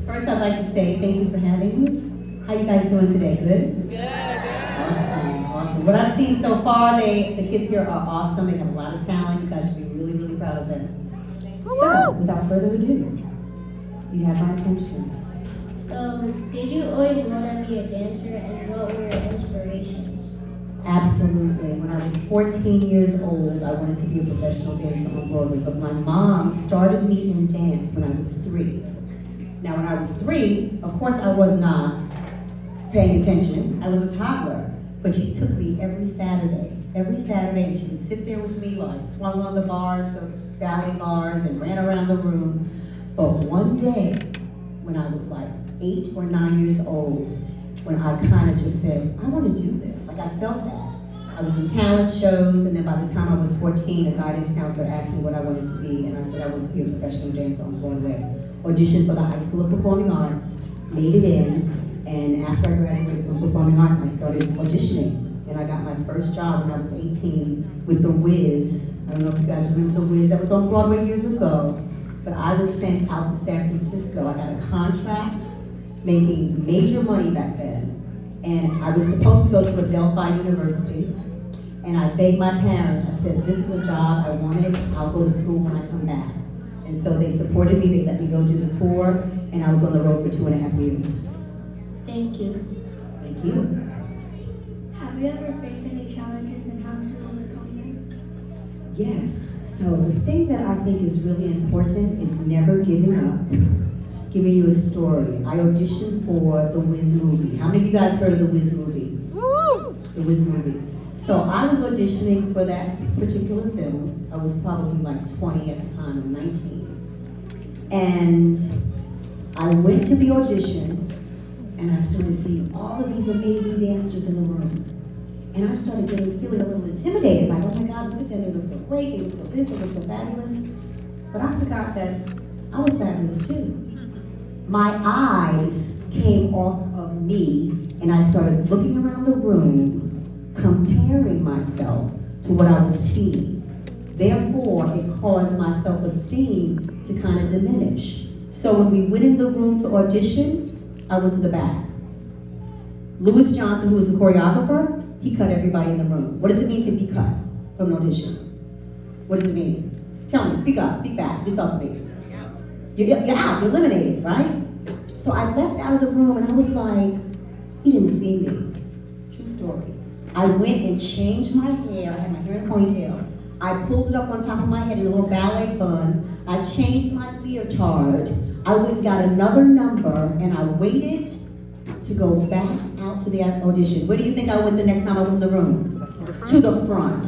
First, I'd like to say thank you for having me. How you guys doing today? Good? Good. Awesome, awesome. What I've seen so far, the kids here are awesome. They have a lot of talent. You guys should be really, really proud of them. So, without further ado, you have my attention. So, did you always want to be a dancer, and what were your inspirations? Absolutely. When I was 14 years old, I wanted to be a professional dancer on Broadway, but my mom started me in dance when I was 3. Now, when I was 3, of course I was not paying attention. I was a toddler, but she took me every Saturday, and she would sit there with me while I swung on the bars, the ballet bars, and ran around the room. But one day, when I was like 8 or 9 years old, when I kind of just said, I want to do this. Like, I felt that. I was in talent shows, and then by the time I was 14, a guidance counselor asked me what I wanted to be, and I said I wanted to be a professional dancer on Broadway. Auditioned for the High School of Performing Arts, made it in, and after I graduated from Performing Arts, I started auditioning. And I got my first job when I was 18 with The Wiz. I don't know if you guys remember The Wiz, that was on Broadway years ago. But I was sent out to San Francisco. I got a contract, making major money back then. And I was supposed to go to Adelphi University. And I begged my parents, I said, this is a job I wanted, I'll go to school when I come back. And so they supported me, they let me go do the tour, and I was on the road for 2.5 years. Thank you. Thank you. Have you ever faced any challenges and how did you overcome them? Yes, so the thing that I think is really important is never giving up. Giving you a story. I auditioned for the Wiz movie. How many of you guys heard of the Wiz movie? Woo! The Wiz movie. So I was auditioning for that particular film. I was probably like 20 at the time, or 19. And I went to the audition, and I started seeing all of these amazing dancers in the room. And I started feeling a little intimidated, like, oh my God, look at them, they look so great, they look so this, they look so fabulous. But I forgot that I was fabulous too. My eyes came off of me, and I started looking around the room, comparing myself to what I was seeing. Therefore, it caused my self-esteem to kind of diminish. So when we went in the room to audition, I went to the back. Louis Johnson, who was the choreographer, he cut everybody in the room. What does it mean to be cut from an audition? What does it mean? Tell me, speak up, speak back, you talk to me. You're out, you're eliminated, right? So I left out of the room and I was like, he didn't see me. True story. I went and changed my hair. I had my hair in a ponytail. I pulled it up on top of my head in a little ballet bun. I changed my leotard. I went and got another number, and I waited to go back out to the audition. Where do you think I went the next time I went in the room? To the front.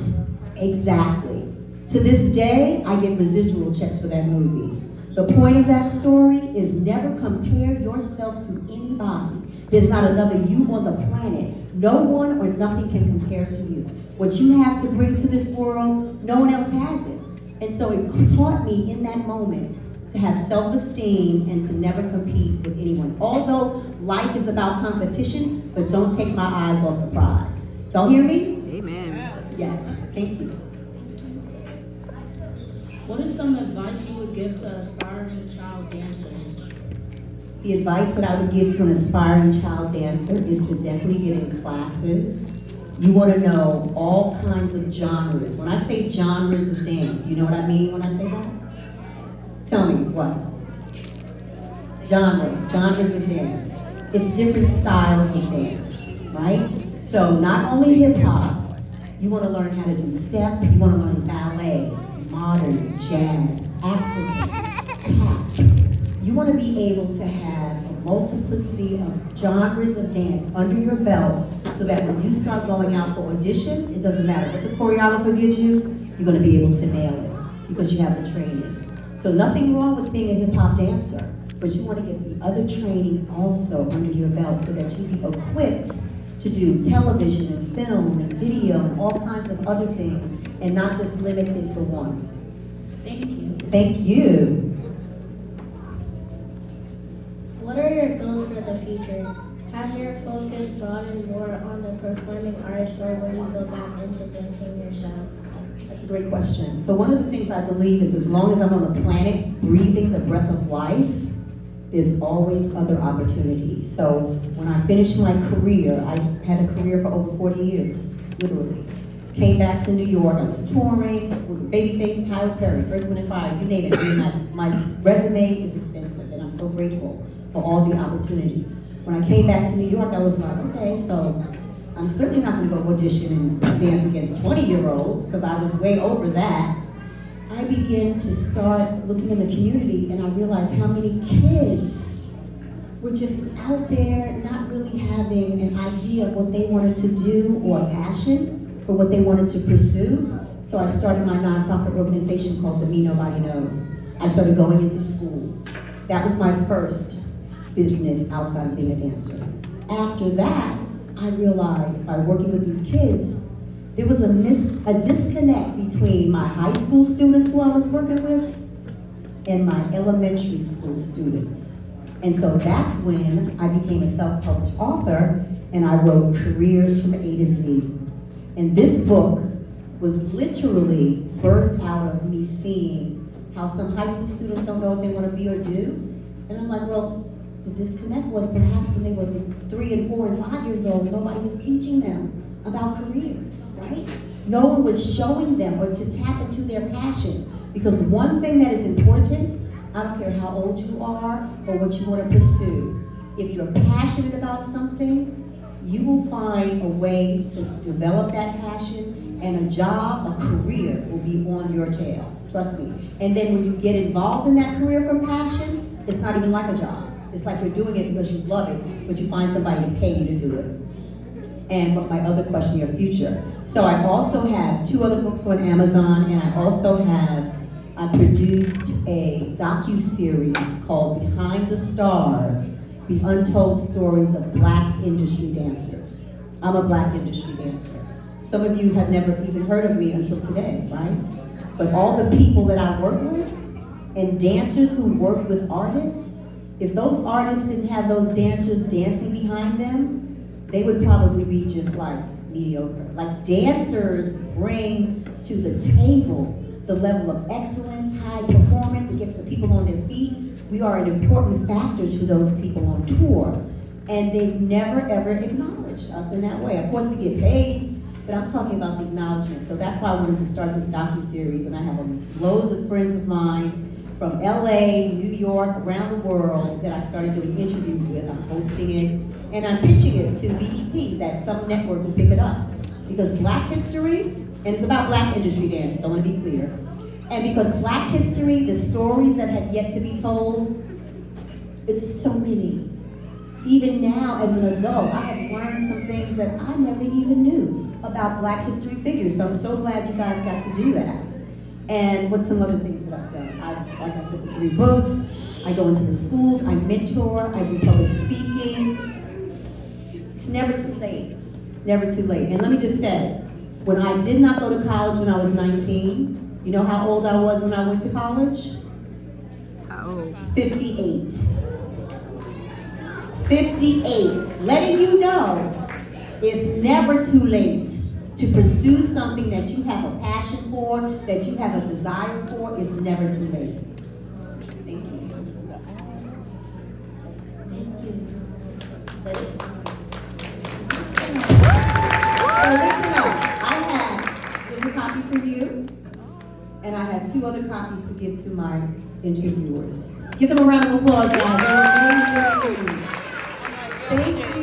Exactly. To this day, I get residual checks for that movie. The point of that story is never compare yourself to anybody. There's not another you on the planet. No one or nothing can compare to you. What you have to bring to this world, no one else has it. And so it taught me in that moment to have self-esteem and to never compete with anyone. Although life is about competition, but don't take my eyes off the prize. Y'all hear me? Amen. Yes, thank you. What is some advice you would give to aspiring child dancers? The advice that I would give to an aspiring child dancer is to definitely get in classes. You want to know all kinds of genres. When I say genres of dance, do you know what I mean when I say that? Tell me, what? Genres of dance. It's different styles of dance, right? So not only hip hop, you want to learn how to do step, you want to learn ballet, modern, jazz, African, tap. You want to be able to have a multiplicity of genres of dance under your belt so that when you start going out for auditions, it doesn't matter what the choreographer gives you, you're going to be able to nail it because you have the training. So nothing wrong with being a hip hop dancer, but you want to get the other training also under your belt so that you be equipped to do television and film and video and all kinds of other things and not just limited to one. Thank you. Thank you. What are your goals for the future? Has your focus broadened more on the performing arts, or will you go back into dancing yourself? That's a great question. So one of the things I believe is as long as I'm on the planet breathing the breath of life, there's always other opportunities. So when I finished my career, I had a career for over 40 years, literally. Came back to New York, I was touring with Babyface, Tyler Perry, Earth, Wind & Fire, you name it. I mean, my resume is extensive, and I'm so grateful for all the opportunities. When I came back to New York, I was like, okay, so I'm certainly not gonna go audition and dance against 20-year-olds, because I was way over that. I began to start looking in the community, and I realized how many kids were just out there not really having an idea of what they wanted to do or a passion for what they wanted to pursue. So I started my nonprofit organization called The Me Nobody Knows. I started going into schools. That was my first business outside of being a dancer. After that, I realized by working with these kids, there was a disconnect between my high school students who I was working with and my elementary school students. And so that's when I became a self-published author, and I wrote Careers from A to Z. And this book was literally birthed out of me seeing how some high school students don't know what they want to be or do. And I'm like, well, the disconnect was perhaps when they were 3 and 4 and 5 years old, nobody was teaching them about careers, right? No one was showing them or to tap into their passion. Because one thing that is important, I don't care how old you are or what you want to pursue, if you're passionate about something, you will find a way to develop that passion, and a job, a career will be on your tail, trust me. And then when you get involved in that career from passion, it's not even like a job. It's like you're doing it because you love it, but you find somebody to pay you to do it. And what my other question, your future. So I also have 2 other books on Amazon, and I produced a docu-series called Behind the Stars, The Untold Stories of Black Industry Dancers. I'm a Black industry dancer. Some of you have never even heard of me until today, right? But all the people that I work with, and dancers who work with artists, if those artists didn't have those dancers dancing behind them, they would probably be just like mediocre. Like, dancers bring to the table the level of excellence, high performance. It gets the people on their feet. We are an important factor to those people on tour, and they've never ever acknowledged us in that way. Of course, we get paid, but I'm talking about the acknowledgement. So that's why I wanted to start this docu-series, and I have loads of friends of mine from LA, New York, around the world that I started doing interviews with. I'm hosting it, and I'm pitching it to BET, that some network will pick it up. Because Black history, and it's about Black industry dancers, I want to be clear. And because Black history, the stories that have yet to be told, it's so many. Even now, as an adult, I have learned some things that I never even knew about Black history figures. So I'm so glad you guys got to do that. And what's some other things that I've done? Like I said, the 3 books, I go into the schools, I mentor, I do public speaking. It's never too late, never too late. And let me just say, when I did not go to college when I was 19, you know how old I was when I went to college? How old? 58. 58. Letting you know, it's never too late to pursue something that you have a passion for, that you have a desire for. It's never too late. Thank you. Thank you. So listen up. Here's a copy for you, and I have 2 other copies to give to my interviewers. Give them a round of applause, guys. They're amazing. Thank you.